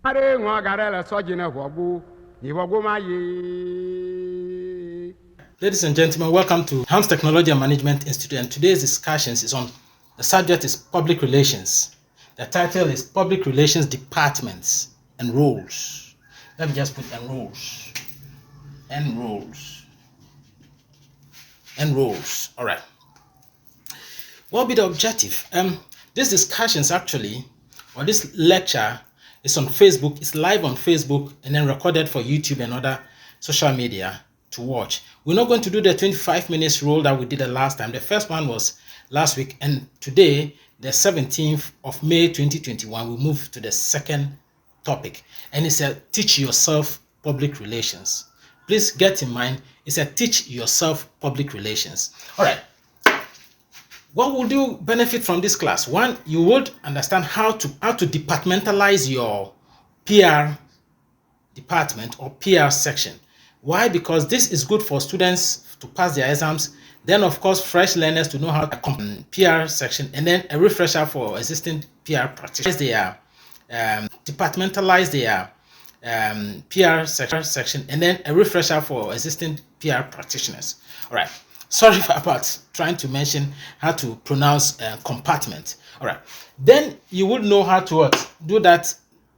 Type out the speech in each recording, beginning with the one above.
Ladies and gentlemen, welcome to Hans Technology and Management Institute, and today's discussions is on the subject is public relations. The title is Public Relations Departments and Roles. Let me just put roles. All right. What will be the objective? This discussions actually, or this lecture is on Facebook. It's live on Facebook and then recorded for YouTube and other social media to watch. We're not going to do the 25 minutes rule that we did the last time. The first one was last week, and today, the 17th of May 2021, we move to the second topic, and it's a teach yourself public relations. Please get in mind, it's a teach yourself public relations. All right. What would you benefit from this class? One, you would understand how to departmentalize your PR department or PR section. Why? Because this is good for students to pass their exams. Then, of course, fresh learners to know how to PR section, and then a refresher for existing PR practitioners. They are departmentalize their PR section, and then a refresher for existing PR practitioners. All right. Sorry about trying to mention how to pronounce compartment. All right. Then you would know how to do that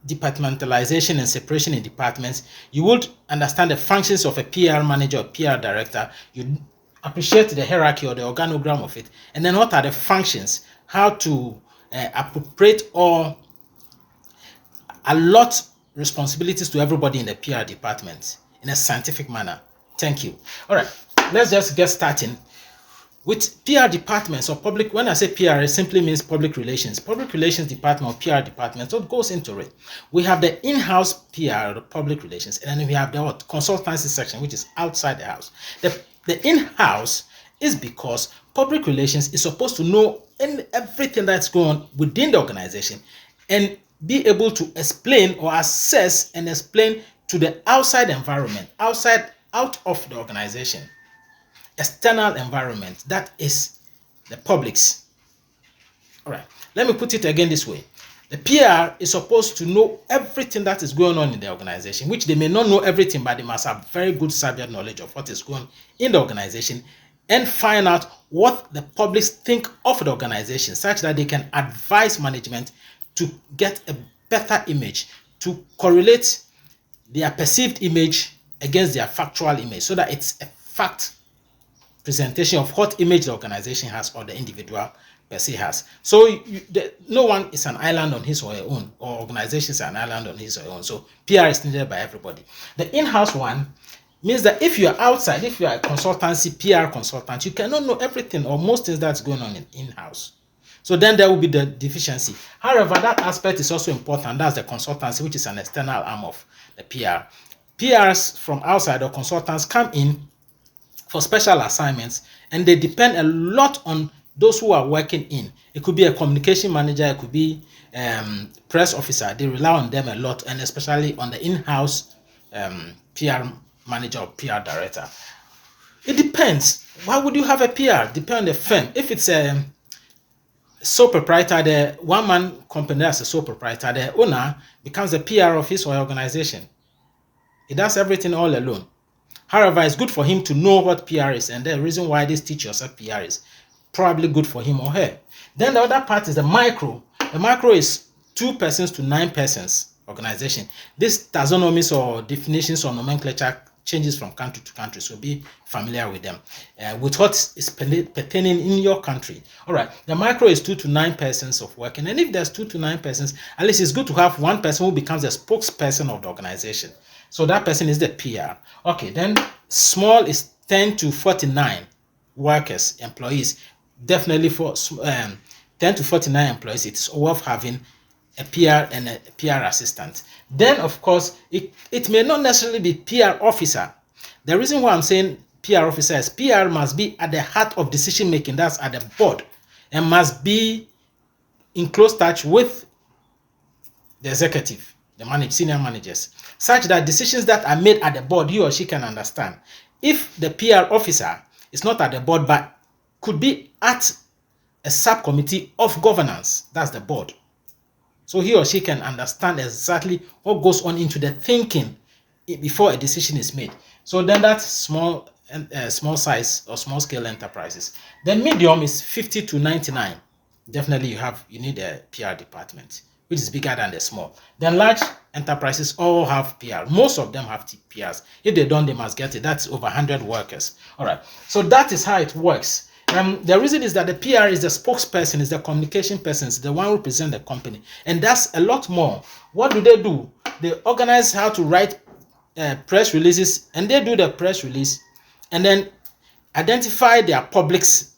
departmentalization and separation in departments. You would understand the functions of a PR manager or PR director. You appreciate the hierarchy or the organogram of it. And then what are the functions? How to appropriate or allot responsibilities to everybody in the PR department in a scientific manner. Thank you. All right. Let's just get started with PR departments or public. When I say PR, it simply means public relations. Public relations department or PR department. So it goes into it. We have the in-house PR, the public relations, and then we have the consultancy section, which is outside the house. The in-house is because public relations is supposed to know everything that's going on within the organization and be able to explain or assess and explain to the outside environment, out of the organization. External environment, that is the public's. All right, let me put it again this way. The PR is supposed to know everything that is going on in the organization, which they may not know everything, but they must have very good subject knowledge of what is going on in the organization and find out what the public think of the organization such that they can advise management to get a better image, to correlate their perceived image against their factual image so that it's a fact presentation of what image the organization has or the individual per se has. So no one is an island on his or her own, or organization is an island on his or her own. So PR is needed by everybody. The in-house one means that if you're outside, if you're a consultancy, PR consultant, you cannot know everything or most things that's going on in-house. So then there will be the deficiency. However, that aspect is also important. That's the consultancy, which is an external arm of the PR. PRs from outside or consultants come in for special assignments, and they depend a lot on those who are working in. It could be a communication manager, it could be press officer. They rely on them a lot, and especially on the in-house PR manager or PR director. It depends. Why would you have a PR? Depend on the firm. If it's a sole proprietor, the one-man company that's a sole proprietor, the owner becomes the PR of his or her organization. He does everything all alone. However, it's good for him to know what PR is, and the reason why this teach yourself PR is probably good for him or her. Then the other part is the micro. The micro is 2 persons to 9 persons organization. This taxonomies or definitions or nomenclature changes from country to country, so be familiar with them, with what is pertaining in your country. All right, the micro is 2 to 9 persons of working, and if there's 2 to 9 persons, at least it's good to have one person who becomes the spokesperson of the organization. So that person is the PR. Okay, then small is 10 to 49 workers, employees. Definitely for 10 to 49 employees, it's worth having a PR and a PR assistant. Then, of course, it may not necessarily be PR officer. The reason why I'm saying PR officer is PR must be at the heart of decision making, that's at the board, and must be in close touch with the executive, the senior managers, such that decisions that are made at the board, he or she can understand. If the PR officer is not at the board, but could be at a subcommittee of governance, that's the board, So he or she can understand exactly what goes on into the thinking before a decision is made. So then that's small small size or small scale enterprises. Then medium is 50 to 99. Definitely you need a PR department, which is bigger than the small. Then large enterprises all have PR. Most of them have PRs. If they don't, they must get it. That's over 100 workers. All right. So that is how it works. The reason is that the PR is the spokesperson, is the communication person, is the one who represents the company. And that's a lot more. What do? They organize how to write press releases, and they do the press release and then identify their publics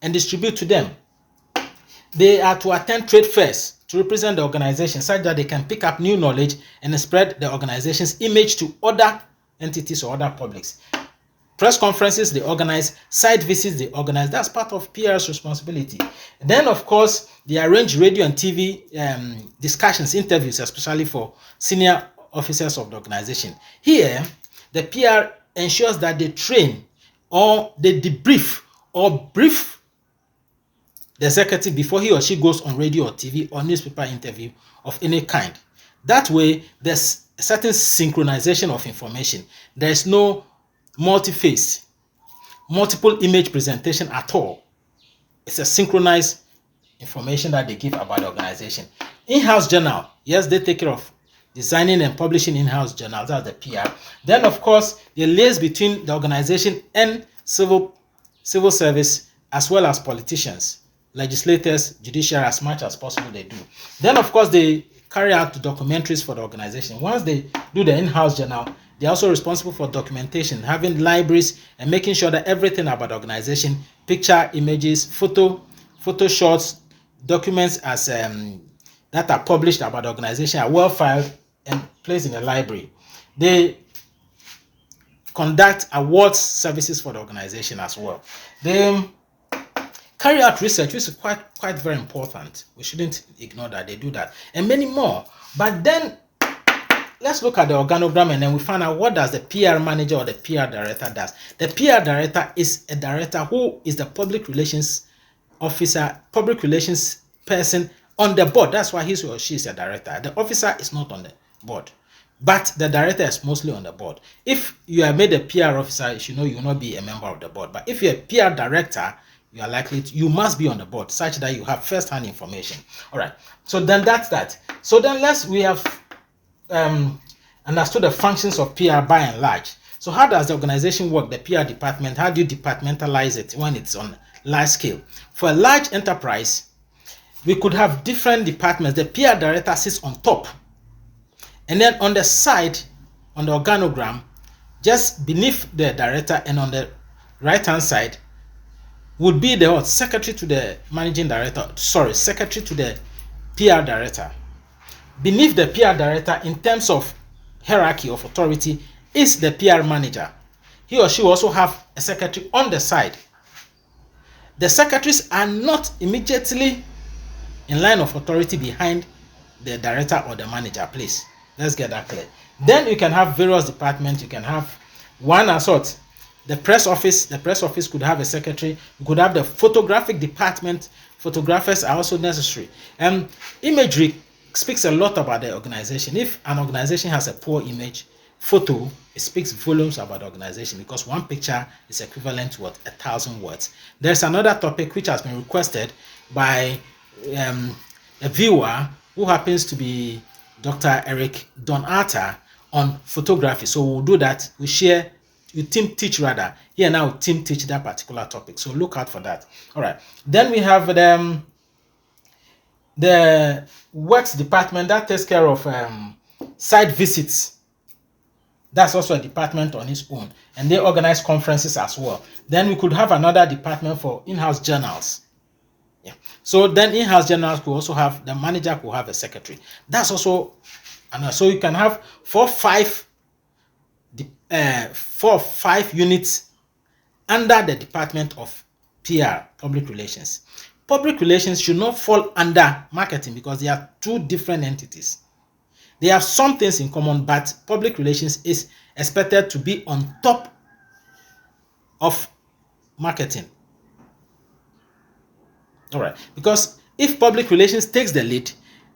and distribute to them. They are to attend trade fairs to represent the organization such that they can pick up new knowledge and spread the organization's image to other entities or other publics. Press conferences, they organize. Site visits, they organize. That's part of PR's responsibility. Then, of course, they arrange radio and TV discussions, interviews, especially for senior officers of the organization. Here, the PR ensures that they train or they debrief or brief the executive before he or she goes on radio or TV or newspaper interview of any kind. That way, there's a certain synchronization of information. There's no multi-phase, multiple image presentation at all. It's a synchronized information that they give about the organization. In-house journal, yes, they take care of designing and publishing in-house journals, that's the PR. Then, of course, the liaise between the organization and civil service, as well as politicians, legislators, judiciary, as much as possible they do. Then, of course, they carry out the documentaries for the organization. Once they do the in-house journal, they're also responsible for documentation, having libraries and making sure that everything about the organization, picture, images, photo shots, documents as that are published about the organization are well filed and placed in a library. They conduct awards services for the organization as well. They carry out research, which is quite very important. We shouldn't ignore that they do that, and many more. But then let's look at the organogram, and then we find out what does the PR manager or the PR director does. The PR director is a director who is the public relations officer, public relations person on the board. That's why he or she is a director. The officer is not on the board, but the director is mostly on the board. If you are made a PR officer, you should know you will not be a member of the board. But if you're a PR director, you must be on the board such that you have first-hand information. All right. So then that's that. So then we have understood the functions of PR by and large. So how does the organization work, the PR department? How do you departmentalize it when it's on large scale? For a large enterprise, we could have different departments. The PR director sits on top. And then on the side, on the organogram, just beneath the director and on the right-hand side, would be the secretary to the managing director. Sorry, secretary to the PR director. Beneath the PR director, in terms of hierarchy of authority, is the PR manager. He or she will also have a secretary on the side. The secretaries are not immediately in line of authority behind the director or the manager, please. Let's get that clear. Then you can have various departments. You can have one assault. The press office could have a secretary. You could have the photographic department. Photographers are also necessary. Imagery speaks a lot about the organization. If an organization has a poor image, photo, it speaks volumes about the organization, because one picture is equivalent to 1,000 words. There's another topic which has been requested by a viewer who happens to be Dr. Eric Donata on photography. So we'll do that. We team teach rather. Here now team teach that particular topic. So look out for that. All right. Then we have the works department that takes care of site visits. That's also a department on its own, and they organize conferences as well. Then we could have another department for in-house journals. Yeah. So then in-house journals could also have, the manager could have a secretary. That's also, and so you can have 4 or 5 units under the Department of PR, public relations. Public relations should not fall under marketing because they are two different entities. They have some things in common, but public relations is expected to be on top of marketing. All right, because if public relations takes the lead,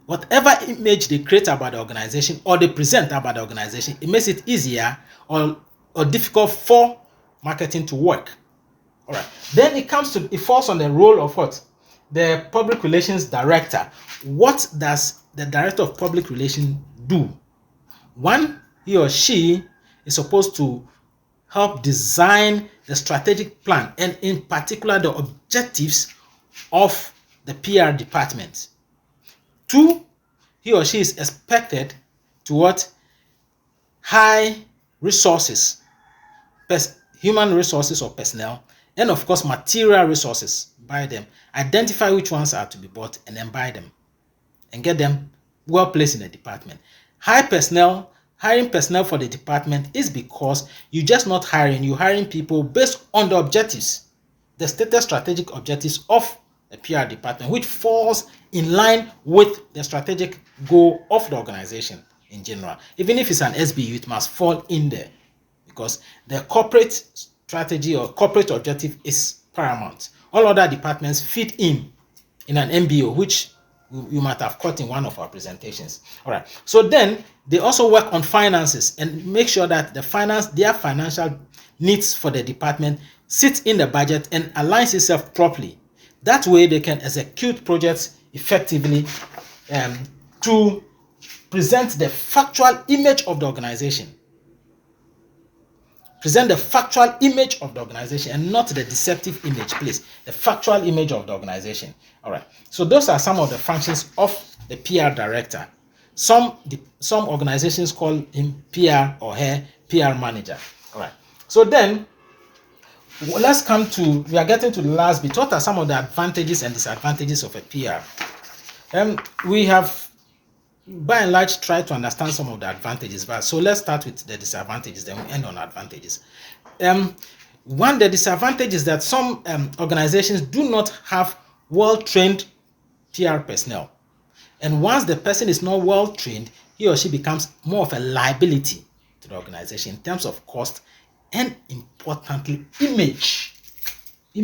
whatever image they create about the organization or they present about the organization, it makes it easier or difficult for marketing to work. All right. Then it falls on the role of what? The public relations director. What does the director of public relations do? One, he or she is supposed to help design the strategic plan and in particular the objectives of the PR department. Two, he or she is expected to what? High resources, human resources or personnel, and of course material resources, buy them, identify which ones are to be bought and then buy them and get them well placed in the department. Hiring personnel for the department is because you're just not hiring, you're hiring people based on the objectives, the stated strategic objectives of the PR department, which falls in line with the strategic goal of the organization in general. Even if it's an SBU, it must fall in there because the corporate strategy or corporate objective is paramount. All other departments fit in an MBO, which you might have caught in one of our presentations. All right. So then they also work on finances and make sure that their financial needs for the department sits in the budget and aligns itself properly. That way they can execute projects effectively to present the factual image of the organization. Present the factual image of the organization and not the deceptive image, please. The factual image of the organization. All right. So those are some of the functions of the PR director. Some organizations call him PR or her PR manager. All right. So then let's we are getting to the last bit. What are some of the advantages and disadvantages of a PR? We have by and large try to understand some of the advantages, but so let's start with the disadvantages, then we end on advantages. The disadvantage is that some organizations do not have well-trained PR personnel, and once the person is not well-trained, he or she becomes more of a liability to the organization in terms of cost and importantly image. They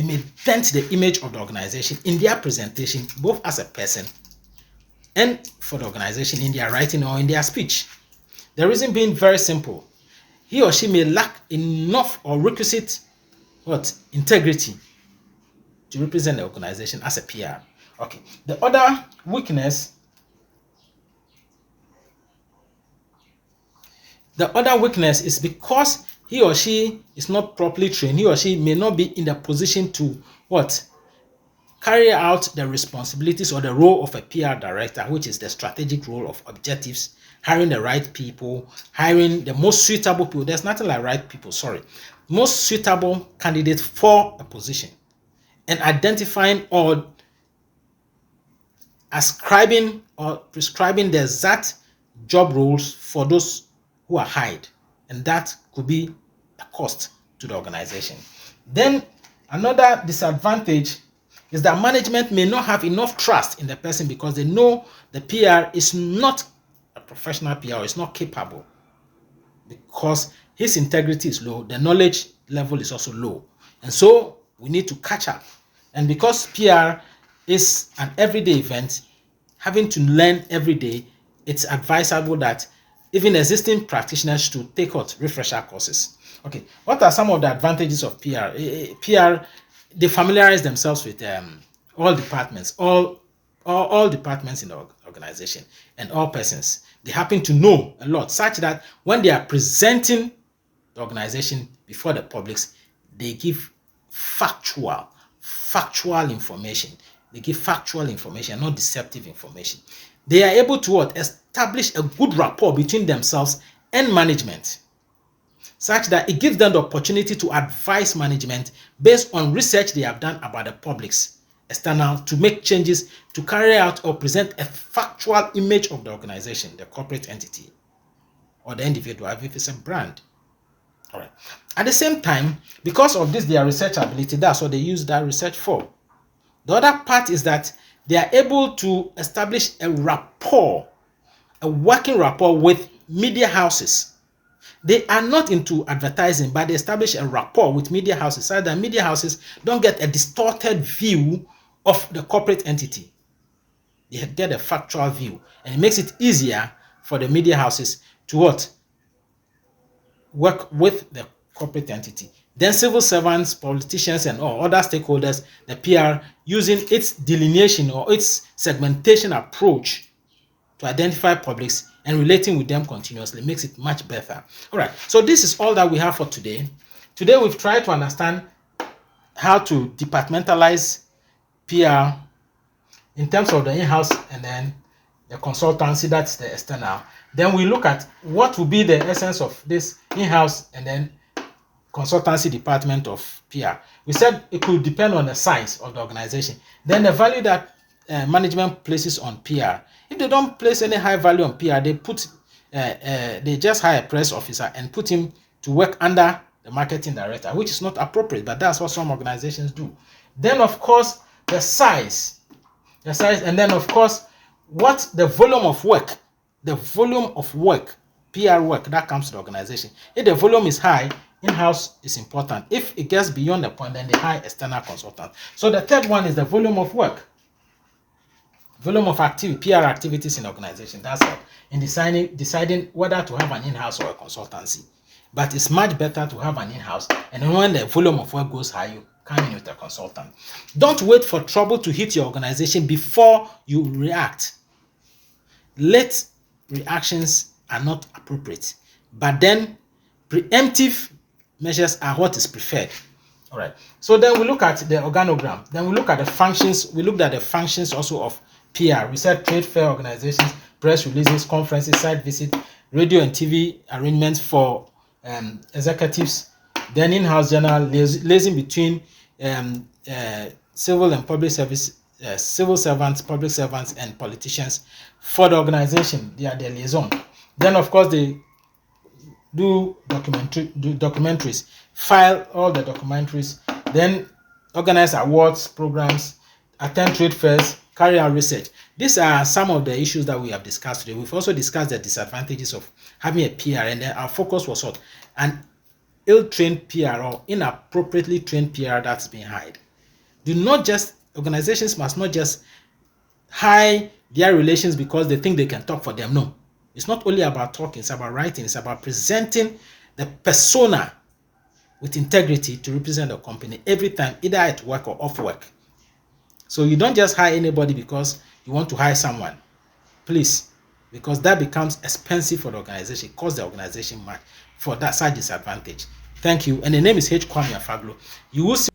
may dent the image of the organization in their presentation, both as a person and for the organization in their writing or in their speech. The reason being very simple. He or she may lack enough or requisite integrity to represent the organization as a PR. Okay. The other weakness is because he or she is not properly trained, he or she may not be in the position to carry out the responsibilities or the role of a PR director, which is the strategic role of objectives, hiring the right people, hiring the most suitable people. There's nothing like right people, most suitable candidates for a position, and identifying or ascribing or prescribing the exact job roles for those who are hired, and that could be a cost to the organization. Then another disadvantage is that management may not have enough trust in the person because they know the PR is not a professional PR or is not capable, because his integrity is low, the knowledge level is also low, and so we need to catch up. And because PR is an everyday event, having to learn every day, it's advisable that even existing practitioners should take refresher courses. Okay, what are some of the advantages of PR? PR, they familiarize themselves with all departments, all departments in the organization and all persons. They happen to know a lot, such that when they are presenting the organization before the publics, they give factual information. They give factual information, not deceptive information. They are able to establish a good rapport between themselves and management, such that it gives them the opportunity to advise management based on research they have done about the publics, external, to make changes, to carry out or present a factual image of the organization, the corporate entity, or the individual, if it's a brand. All right. At the same time, because of this, their research ability, that's what they use that research for. The other part is that they are able to establish a working rapport with media houses. They are not into advertising, but they establish a rapport with media houses so that media houses don't get a distorted view of the corporate entity. They get a factual view, and it makes it easier for the media houses to what? Work with the corporate entity. Then civil servants, politicians, and all other stakeholders, the PR, using its delineation or its segmentation approach to identify publics and relating with them continuously makes it much better. All right, so this is all that we have for today. Today we've tried to understand how to departmentalize PR in terms of the in-house and then the consultancy, that's the external. Then we look at what will be the essence of this in-house and then consultancy department of PR. We said it could depend on the size of the organization. Then the value that management places on PR. If they don't place any high value on PR, they just hire a press officer and put him to work under the marketing director, which is not appropriate, but that's what some organizations do. Then of course the size, and then of course what the volume of work, PR work that comes to the organization. If the volume is high, in-house is important. If it gets beyond the point, then they hire external consultant. So the third one is the volume of work, volume of activity, PR activities in the organization. That's all in deciding whether to have an in-house or a consultancy. But it's much better to have an in-house, and then when the volume of work goes high, you come in with a consultant. Don't wait for trouble to hit your organization before you react. Late reactions are not appropriate, but then preemptive measures are what is preferred. All right, so then we look at the organogram, then we look at the functions. We looked at the functions also of PR. We said trade fair organizations, press releases, conferences, site visits, radio and TV arrangements for executives, then in-house journal, liaising between civil and public service, civil servants, public servants, and politicians for the organization. They are their liaison. Then of course they do documentaries, file all the documentaries, then organize awards, programs, attend trade fairs, carry out research. These are some of the issues that we have discussed today. We've also discussed the disadvantages of having a PR, and then our focus was what? An ill-trained PR or inappropriately trained PR that's being hired. Organizations must not just hire their relations because they think they can talk for them. No, it's not only about talking, it's about writing, it's about presenting the persona with integrity to represent the company every time, either at work or off work. So you don't just hire anybody because you want to hire someone, please, because that becomes expensive for the organization, cause the organization much for that side disadvantage. Thank you, and the name is Kwame Afaglo. You will see